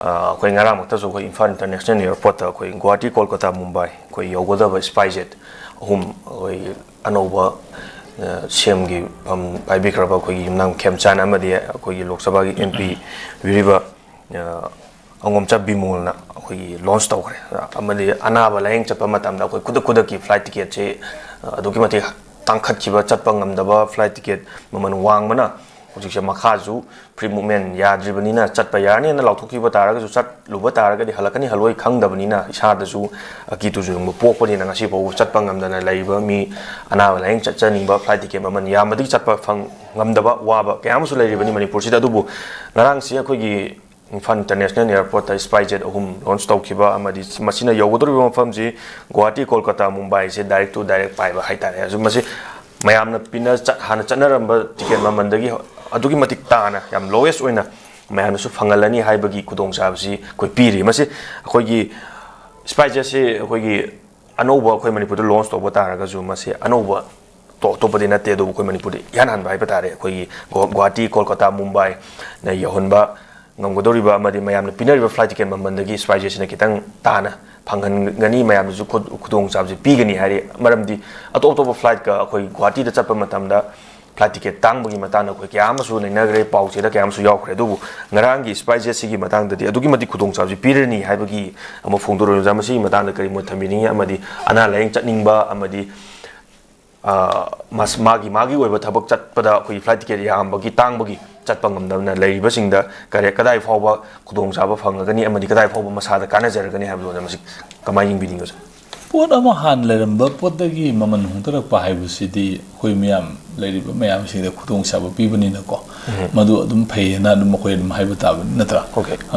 ꯑꯩꯈꯣꯏ ꯉꯔꯥꯡꯃꯛꯇꯁꯨ ꯑꯩꯈꯣꯏ ꯏꯝꯐꯥꯜ ꯏꯟꯇꯔꯅꯦꯁꯅꯦꯜ ꯏꯌꯔꯄꯣꯔꯠꯇ ꯑꯩꯈꯣꯏ ꯒꯨꯋꯥꯍꯥꯇꯤ ꯀꯣꯜꯀꯇꯥ ꯃꯨꯝꯕꯥꯏ ꯑꯩꯈꯣꯏ ꯌꯧꯒꯗꯕ ꯁ꯭ꯄꯥꯏꯁꯖꯦꯠ ꯑꯍꯨꯝ ꯑꯩꯈꯣꯏ ꯑꯅꯧꯕ ꯁꯤꯑꯦꯝꯒꯤ ꯄꯥꯏꯕꯤꯈ꯭ꯔꯕ ꯑꯩꯈꯣꯏꯒꯤ ꯌꯨꯝꯅꯥꯝ ꯈꯦꯝꯆꯥꯟ ꯑꯃꯗꯤ ꯑꯩꯈꯣꯏꯒꯤ ꯂꯣꯛ ꯁꯚꯥꯒꯤ MP ꯕꯤꯔꯤꯕ ꯑꯉꯣꯝꯆꯥ ꯕꯤꯃꯣꯜꯅ ꯑꯩꯈꯣꯏꯒꯤ ꯂꯣꯟꯆ ꯇꯧꯈ꯭ꯔꯦ ꯑꯃꯗꯤ ꯑꯅꯥꯕ ꯂꯥꯌꯦꯡ ꯆꯠꯄ ꯃꯇꯝꯗ ꯑꯩꯈꯣꯏ ꯈꯨꯗꯛꯀꯤ ꯐ꯭ꯂꯥꯏꯠ ꯇꯤꯀꯦꯠꯁꯦ ꯑꯗꯨꯛꯀꯤ ꯃꯇꯤꯛ ꯇꯥꯡꯈꯠꯈꯤꯕ ꯆꯠꯄ ꯉꯝꯗꯕ ꯐ꯭ꯂꯥꯏꯠ ꯇꯤꯀꯦꯠ ꯃꯃꯜ ꯋꯥꯡꯕꯅ ꯍꯧꯖꯤꯛꯁꯦ ꯃꯈꯥꯁꯨ ꯐ꯭ꯔꯤ ꯃꯨꯚꯃꯦꯟ ꯌꯥꯗ꯭ꯔꯤꯕꯅꯤꯅ ꯆꯠꯄ ꯌꯥꯔꯅꯤꯅ ꯂꯥꯎꯊꯣꯛꯈꯤꯕ ꯇꯥꯔꯒꯁꯨ ꯆꯠꯂꯨꯕ ꯇꯥꯔꯒꯗꯤ ꯍꯜꯂꯛꯀꯅꯤ ꯍꯜꯂꯣꯏ ꯈꯪꯗꯕꯅꯤꯅ ꯏꯁꯥꯗꯁꯨ ꯑꯀꯤ ꯇꯨꯖꯨꯡꯕ ꯄꯣꯛꯄꯅꯤꯅ ꯉꯁꯤ ꯐꯥꯎꯕ ꯆꯠꯄ ꯉꯝꯗꯅ ꯂꯩꯔꯤꯕ ꯃꯤ ꯑꯅꯥꯕ ꯂꯥꯌꯦꯡ ꯆꯠꯆꯅꯤꯡꯕ ꯐ꯭ꯂꯥꯏꯠ ꯇꯤꯀꯦꯠ ꯃꯃꯜ ꯌꯥꯝꯕꯗꯒꯤ ꯆꯠꯄ ꯉꯝꯗꯕ ꯋꯥꯕ ꯀꯌꯥ ꯑꯃꯁꯨ ꯂꯩꯔꯤꯕꯅꯤ ꯃꯅꯤꯄꯨꯔꯁꯤꯗ ꯑꯗꯨꯕꯨ ꯉꯔꯥꯡꯁꯤ ꯑꯩꯈꯣꯏꯒꯤ ꯏꯝꯐꯥꯜ ꯏꯟꯇꯔꯅꯦꯁꯅꯦꯜ ꯏꯌꯔꯄꯣꯔꯠꯇ ꯁ꯭ꯄꯥꯏꯁꯖꯦꯠ ꯑꯍꯨꯝ ꯂꯣꯟꯆ ꯇꯧꯈꯤꯕ ꯑꯃꯗꯤ ꯃꯁꯤꯅ ꯌꯧꯒꯗꯧꯔꯤꯕ ꯃꯐꯝꯁꯤ ꯒꯨꯋꯥꯍꯥꯇꯤ ꯀꯣꯜꯀꯇꯥ ꯃꯨꯝꯕꯥꯏꯁꯦ ꯗꯥꯏꯔꯦꯛ ꯇꯨ ꯗꯥꯏꯔꯦꯛ ꯄꯥꯏꯕ ꯍꯥꯏꯇꯥꯔꯦ ꯑꯗꯨ ꯃꯁꯤ ꯃꯌꯥꯝꯅ ꯍꯥꯟꯅ ꯆꯠꯅꯔꯝꯕ ꯇꯤꯀꯦꯠ ꯃꯃꯜꯗꯒꯤ ꯑꯗꯨꯛꯀꯤ ꯃꯇꯤꯛ ꯇꯥꯅ ꯌꯥꯝ ꯂꯣꯋꯦꯁ ꯑꯣꯏꯅ ꯃꯌꯥꯝꯅꯁꯨ ꯐꯪꯍꯜꯂꯅꯤ ꯍꯥꯏꯕꯒꯤ ꯈꯨꯗꯣꯡꯆꯥꯕꯁꯤ ꯑꯩꯈꯣꯏ ꯄꯤꯔꯤ ꯃꯁꯤ ꯑꯩꯈꯣꯏꯒꯤ ꯁ꯭ꯄꯥꯏꯁꯖꯦꯠꯁꯤ ꯑꯩꯈꯣꯏꯒꯤ ꯑꯅꯧꯕ ꯑꯩꯈꯣꯏ ꯃꯅꯤꯄꯨꯔꯗ ꯂꯣꯟꯆ ꯇꯧꯕ ꯇꯥꯔꯒꯁꯨ ꯃꯁꯤ ꯑꯅꯧꯕ ꯑꯇꯣꯞꯄꯗꯤ ꯅꯠꯇꯦ ꯑꯗꯨꯕꯨ ꯑꯩꯈꯣꯏ ꯃꯅꯤꯄꯨꯔꯗ ꯏꯍꯥꯟ ꯍꯥꯟꯕ ꯍꯥꯏꯕ ꯇꯥꯔꯦ ꯑꯩꯈꯣꯏꯒꯤ ꯒꯨꯋꯥꯍꯥꯇꯤ ꯀꯣꯜꯀꯇꯥ ꯃꯨꯝꯕꯥꯏꯅ ꯌꯧꯍꯟꯕ ꯉꯝꯒꯗꯧꯔꯤꯕ ꯑꯃꯗꯤ ꯃꯌꯥꯝꯅ ꯄꯤꯅꯔꯤꯕ ꯐ꯭ꯂꯥꯏꯠ ꯇꯤꯀꯦꯠ ꯃꯃꯜꯗꯒꯤ ꯁ꯭ꯄꯥꯏꯁꯖꯦꯠꯁꯤꯅ ꯈꯤꯇꯪ ꯇꯥꯅ ꯐꯪꯍꯟꯒꯅꯤ ꯃꯌꯥꯝꯅꯁꯨ ꯈꯨꯗꯣꯡꯆꯥꯕꯁꯤ ꯄꯤꯒꯅꯤ ꯍꯥꯏꯔꯤ ꯃꯔꯝꯗꯤ ꯑꯇꯣꯞꯄ ꯐ꯭ꯂꯥꯏꯠꯀ ꯑꯩꯈꯣꯏ ꯒꯨꯋꯥꯍꯥꯇꯤꯗ ꯆꯠꯄ ꯃꯇꯝꯗ ꯐ꯭ꯂꯥꯏꯠ ꯇꯤꯀꯦꯠ ꯇꯥꯡꯕꯒꯤ ꯃꯇꯥꯡꯗ ꯑꯩꯈꯣꯏ ꯀꯌꯥ ꯑꯃꯁꯨ ꯅꯩꯅꯈ꯭ꯔꯦ ꯄꯥꯎꯆꯦꯗ ꯀꯌꯥ ꯑꯃꯁꯨ ꯌꯥꯎꯈ꯭ꯔꯦ ꯑꯗꯨꯕꯨ ꯉꯔꯥꯡꯒꯤ ꯁ꯭ꯄꯥꯏꯁꯖꯦꯠꯁꯤꯒꯤ ꯃꯇꯥꯡꯗꯗꯤ ꯑꯗꯨꯛꯀꯤ ꯃꯇꯤꯛ ꯈꯨꯗꯣꯡꯆꯥꯕꯁꯤ ꯄꯤꯔꯅꯤ ꯍꯥꯏꯕꯒꯤ ꯑꯃ ꯐꯣꯡꯗꯣꯔꯛꯏ ꯃꯁꯤꯒꯤ ꯃꯇꯥꯡꯗ ꯀꯔꯤ ꯃꯣꯠ ꯊꯝꯕꯤꯅꯤꯡꯉꯤ ꯑꯃꯗꯤ ꯑꯅꯥ ꯂꯥꯌꯦꯡ ꯆꯠꯅꯤꯡꯕ ꯑꯃꯗꯤ ꯃꯥꯒꯤ ꯑꯣꯏꯕ ꯊꯕꯛ ꯆꯠꯄꯗ ꯑꯩꯈꯣꯏꯒꯤ ꯐ꯭ꯂꯥꯏꯠ ꯇꯤꯀꯦꯠ ꯌꯥꯝꯕꯒꯤ ꯇꯥꯡꯕꯒꯤ ꯆꯠꯄ ꯉꯝꯗꯕꯅ ꯂꯩꯔꯤꯕꯁꯤꯡꯗ ꯀꯗꯥꯏ ꯐꯥꯎꯕ ꯈꯨꯗꯣꯡꯆꯥꯕ ꯐꯪꯒꯅꯤ ꯑꯃꯗꯤ ꯀꯗꯥꯏ ꯐꯥꯎꯕ ꯃꯁꯥꯗ ꯀꯥꯟꯅꯖꯔꯒꯅꯤ ꯍꯥꯏꯕꯗꯨꯅ ꯃꯁꯤ ꯀꯃꯥꯏꯅ ꯌꯦꯡꯕꯤꯅꯤꯡꯉꯤ ꯄꯣꯠ ꯑꯃ ꯍꯥꯟꯅ ꯂꯩꯔꯝꯕ ꯄꯣꯠꯇꯒꯤ ꯃꯃꯜ ꯍꯣꯡꯗꯔꯛꯄ ꯍꯥꯏꯕꯁꯤꯗꯤ ꯑꯩꯈꯣꯏ ꯃꯌꯥꯝ ꯂꯩꯔꯤꯕ ꯃꯌꯥꯝꯁꯤꯡꯗ ꯈꯨꯗꯣꯡꯆꯥꯕ ꯄꯤꯕꯅꯤꯅꯀꯣ ꯃꯗꯨ ꯑꯗꯨꯝ ꯐꯩꯌꯦꯅ ꯑꯗꯨꯝ ꯑꯩꯈꯣꯏ ꯑꯗꯨꯝ ꯍꯥꯏꯕ ꯇꯥꯕꯅꯤ ꯅꯠꯇ꯭ꯔꯥ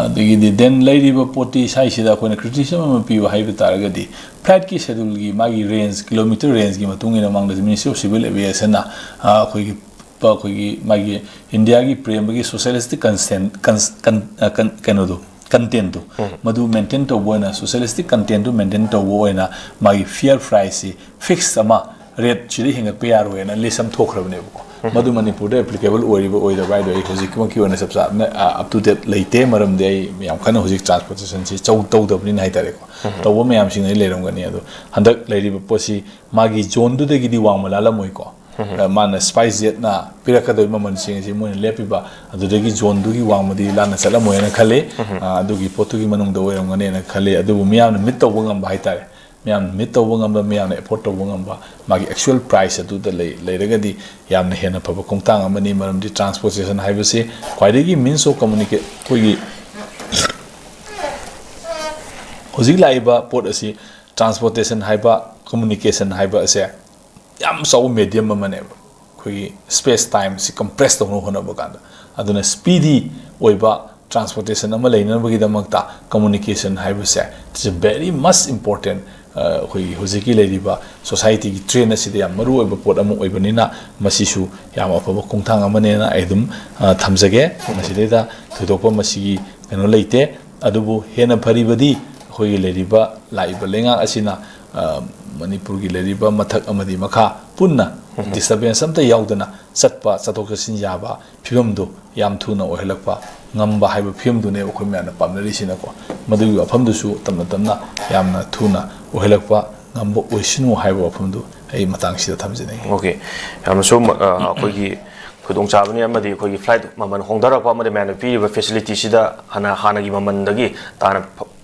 ꯑꯗꯒꯤꯗꯤ ꯗꯦꯟ ꯂꯩꯔꯤꯕ ꯄꯣꯠꯇꯤ ꯁꯥꯏꯁꯤꯗ ꯑꯩꯈꯣꯏꯅ ꯀ꯭ꯔꯤꯇꯤꯁꯤꯖꯝ ꯑꯃ ꯄꯤꯌꯨ ꯍꯥꯏꯕ ꯇꯥꯔꯒꯗꯤ ꯐ꯭ꯂꯥꯏꯠꯀꯤ ꯁꯦꯗꯨꯜꯒꯤ ꯃꯥꯒꯤ ꯔꯦꯟꯖ ꯀꯤꯂꯣꯃꯤꯇꯔ ꯔꯦꯟꯖꯒꯤ ꯃꯇꯨꯡ ꯏꯟꯅ ꯃꯥꯡꯗ ꯃꯤꯅꯤꯁꯇ꯭ꯔꯤ ꯑꯣꯐ ꯁꯤꯚꯤꯜ ꯑꯦꯚꯤꯌꯦꯁꯟꯅ ꯑꯩꯈꯣꯏꯒꯤ ꯃꯥꯒꯤ ꯏꯟꯗꯤꯌꯥꯒꯤ ꯄ꯭ꯔꯦꯝꯕꯒꯤ ꯁꯣꯁꯤꯌꯦꯂꯤꯁꯇꯤꯛ ꯀꯩꯅꯣꯗꯣ ꯀꯟꯇꯦꯟꯇꯨ ꯃꯗꯨ ꯃꯦꯟꯇꯦꯟ ꯇꯧꯕ ꯑꯣꯏꯅ ꯁꯣꯁꯤꯌꯦꯂꯤꯁꯇꯤꯛ ꯀꯟꯇꯦꯟꯇꯨ ꯃꯦꯟꯇꯦꯟ ꯇꯧꯕ ꯑꯣꯏꯅ ꯃꯥꯒꯤ ꯐꯤꯌꯔ ꯄ꯭ꯔꯥꯏꯁꯁꯤ ꯐꯤꯛꯁ ꯑꯃ ꯔꯦꯠ ꯁꯤꯗ ꯍꯦꯟꯒꯠꯄ ꯌꯥꯔꯣꯏꯅ ꯂꯤꯁ ꯑꯃ ꯊꯣꯛꯈ꯭ꯔꯕꯅꯦꯕꯀꯣ ꯃꯗꯨ ꯃꯅꯤꯄꯨꯔꯗ ꯑꯦꯄ꯭ꯂꯤꯀꯦꯕꯜ ꯑꯣꯏꯔꯤꯕ ꯑꯣꯏꯗꯕ꯭ꯔꯥ ꯍꯥꯏꯗꯣ ꯑꯩ ꯍꯧꯖꯤꯛꯀꯤ ꯑꯣꯏꯅ ꯆꯞ ꯆꯥꯅ ꯑꯞ ꯇꯨ ꯗꯦꯠ ꯂꯩꯇꯦ ꯃꯔꯝꯗꯤ ꯑꯩ ꯌꯥꯝ ꯀꯟꯅ ꯍꯧꯖꯤꯛ ꯇ꯭ꯔꯥꯟꯁꯄꯣꯔꯇꯦꯁꯟꯁꯤ ꯇꯧꯗꯕꯅꯤꯅ ꯍꯥꯏꯇꯥꯔꯦꯀꯣ ꯇꯧꯕ ꯃꯌꯥꯝꯁꯤꯡ ꯑꯩ ꯂꯩꯔꯝꯒꯅꯤ ꯑꯗꯣ ꯍꯟꯗꯛ ꯂꯩꯔꯤꯕ ꯄꯣꯠꯁꯤ ꯃꯥꯒꯤ ꯖꯣꯟꯗꯨꯗꯒꯤꯗꯤ ꯋꯥꯡꯃ ꯂꯥꯜꯂꯝꯃꯣꯏꯀꯣ ꯃꯥꯅ ꯁ꯭ꯄꯥꯏꯁꯖꯦꯠꯅ ꯄꯤꯔꯛꯀꯗꯧꯔꯤꯕ ꯃꯃꯜꯁꯤꯡ ꯑꯁꯤ ꯃꯣꯏꯅ ꯂꯦꯞꯄꯤꯕ ꯑꯗꯨꯗꯒꯤ ꯖꯣꯟꯗꯨꯒꯤ ꯋꯥꯡꯃꯗꯤ ꯂꯥꯟꯅ ꯆꯠꯂꯝꯃꯣꯏꯅ ꯈꯜꯂꯤ ꯑꯗꯨꯒꯤ ꯄꯣꯠꯇꯨꯒꯤ ꯃꯅꯨꯡꯗ ꯑꯣꯏꯔꯝꯒꯅꯤꯅ ꯈꯜꯂꯤ ꯑꯗꯨꯕꯨ ꯃꯤꯌꯥꯝꯅ ꯃꯤꯠ ꯇꯧꯕ ꯉꯝꯕ ꯍꯥꯏꯇꯥꯔꯦ ꯃꯤꯌꯥꯝꯅ ꯃꯤꯠ ꯇꯧꯕ ꯉꯝꯕ ꯃꯤꯌꯥꯝꯅ ꯑꯦꯐꯣꯔꯠ ꯇꯧꯕ ꯉꯝꯕ ꯃꯥꯒꯤ ꯑꯦꯛꯆꯨꯑꯦꯜ ꯄ꯭ꯔꯥꯏꯁ ꯑꯗꯨꯗ ꯂꯩꯔꯒꯗꯤ ꯌꯥꯝꯅ ꯍꯦꯟꯅ ꯐꯕ ꯈꯣꯡꯊꯥꯡ ꯑꯃꯅꯤ ꯃꯔꯝꯗꯤ ꯇ꯭ꯔꯥꯟꯁꯄꯣꯔꯇꯦꯁꯟ ꯍꯥꯏꯕꯁꯤ ꯈ꯭ꯋꯥꯏꯗꯒꯤ ꯃꯤꯟꯁ ꯑꯣꯐ ꯑꯩꯈꯣꯏꯒꯤ ꯍꯧꯖꯤꯛ ꯂꯥꯛꯏꯕ ꯄꯣꯠ ꯑꯁꯤ ꯇ꯭ꯔꯥꯟꯁꯄꯣꯔꯇꯦꯁꯟ ꯍꯥꯏꯕ ꯀꯝꯃꯨꯅꯤꯀꯦꯁꯟ ꯍꯥꯏꯕ ꯑꯁꯦ ꯌꯥꯝ ꯆꯥꯎꯕ ꯃꯦꯗꯤꯌꯝ ꯑꯃꯅꯦꯕ ꯑꯩꯈꯣꯏꯒꯤ ꯁ꯭ꯄꯦꯁ ꯇꯥꯏꯝꯁꯤ ꯀꯝꯄ꯭ꯔꯦꯁ ꯇꯧꯅꯕ ꯍꯣꯠꯅꯕ ꯀꯥꯟꯗ ꯑꯗꯨꯅ ꯁ꯭ꯄꯤꯗꯤ ꯑꯣꯏꯕ ꯇ꯭ꯔꯥꯟꯁꯄꯣꯔꯇꯦꯁꯟ ꯑꯃ ꯂꯩꯅꯕꯒꯤꯗꯃꯛꯇ ꯀꯝꯃꯨꯅꯤꯀꯦꯁꯟ ꯍꯥꯏꯕꯁꯦ ꯏꯠꯁ ꯑ ꯚꯦꯔꯤ ꯃꯁ ꯏꯝꯄꯣꯔꯇꯦꯟ ꯑꯩꯈꯣꯏꯒꯤ ꯍꯧꯖꯤꯛꯀꯤ ꯂꯩꯔꯤꯕ ꯁꯣꯁꯥꯏꯇꯤꯒꯤ ꯇ꯭ꯔꯦꯟ ꯑꯁꯤꯗ ꯌꯥꯝ ꯃꯔꯨ ꯑꯣꯏꯕ ꯄꯣꯠ ꯑꯃ ꯑꯣꯏꯕꯅꯤꯅ ꯃꯁꯤꯁꯨ ꯌꯥꯝ ꯑꯐꯕ ꯈꯣꯡꯊꯥꯡ ꯑꯃꯅꯦꯅ ꯑꯩ ꯑꯗꯨꯝ ꯊꯝꯖꯒꯦ ꯃꯁꯤꯗꯩꯗ ꯊꯣꯏꯗꯣꯛꯄ ꯃꯁꯤꯒꯤ ꯀꯩꯅꯣ ꯂꯩꯇꯦ ꯑꯗꯨꯕꯨ ꯍꯦꯟꯅ ꯐꯔꯤꯕꯗꯤ ꯑꯩꯈꯣꯏꯒꯤ ꯂꯩꯔꯤꯕ ꯂꯥꯛꯏꯕ ꯂꯩꯉꯥꯛ ꯑꯁꯤꯅ ꯃꯅꯤꯄꯨꯔꯒꯤ ꯂꯩꯔꯤꯕ ꯃꯊꯛ ꯑꯃꯗꯤ ꯃꯈꯥ ꯄꯨꯟꯅ ꯗꯤꯁꯇꯔꯕꯦꯟꯁ ꯑꯝꯇ ꯌꯥꯎꯗꯅ ꯆꯠꯊꯣꯛ ꯆꯠꯁꯤꯟ ꯌꯥꯕ ꯐꯤꯕꯝꯗꯨ ꯌꯥꯝ ꯊꯨꯅ ꯑꯣꯏꯍꯜꯂꯛꯄ ꯉꯝꯕ ꯍꯥꯏꯕ ꯐꯤꯕꯝꯗꯨꯅꯦꯕ ꯑꯩꯈꯣꯏ ꯃꯌꯥꯝꯅ ꯄꯥꯝꯅꯔꯤꯁꯤꯅꯀꯣ ꯃꯗꯨꯒꯤ ꯋꯥꯐꯝꯗꯨꯁꯨ ꯇꯞꯅ ꯇꯞꯅ ꯌꯥꯝꯅ ꯊꯨꯅ ꯑꯣꯏꯍꯜꯂꯛꯄ ꯉꯝꯕ ꯑꯣꯏꯁꯅꯨ ꯍꯥꯏꯕ ꯋꯥꯐꯝꯗꯨ ꯑꯩ ꯃꯇꯥꯡꯁꯤꯗ ꯊꯝꯖꯅꯤꯡꯉꯤ ꯌꯥꯝꯅꯁꯨ ꯑꯩꯈꯣꯏꯒꯤ ꯈꯨꯗꯣꯡꯆꯥꯕꯅꯤ ꯑꯃꯗꯤ ꯑꯩꯈꯣꯏꯒꯤ ꯐ꯭ꯂꯥꯏꯠ ꯃꯃꯜ ꯍꯣꯡꯗꯔꯛꯄ ꯑꯃꯗꯤ ꯃꯌꯥꯝꯅ ꯄꯤꯔꯤꯕ ꯐꯦꯁꯤꯂꯤꯇꯤꯁꯤꯗ ꯍꯥꯟꯅꯒꯤ ꯃꯃꯜꯗꯒꯤ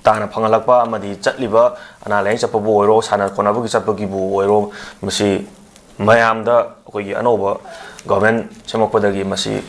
ꯇꯥꯅ ꯐꯪꯍꯜꯂꯛꯄ ꯑꯃꯗꯤ ꯆꯠꯂꯤꯕ ꯑꯅꯥ ꯂꯥꯌꯦꯡ ꯆꯠꯄꯕꯨ ꯑꯣꯏꯔꯣ ꯁꯥꯟꯅ ꯈꯣꯠꯅꯕꯒꯤ ꯆꯠꯄꯒꯤꯕꯨ ꯑꯣꯏꯔో ꯃꯁꯤ ꯃꯌꯥꯝꯗ ꯑꯩꯈꯣꯏꯒꯤ ꯑꯅꯧꯕ ꯒꯚꯔꯟꯃꯦꯟꯠ ꯁꯦꯝꯃꯛꯄꯗꯒꯤ ꯃꯁꯤ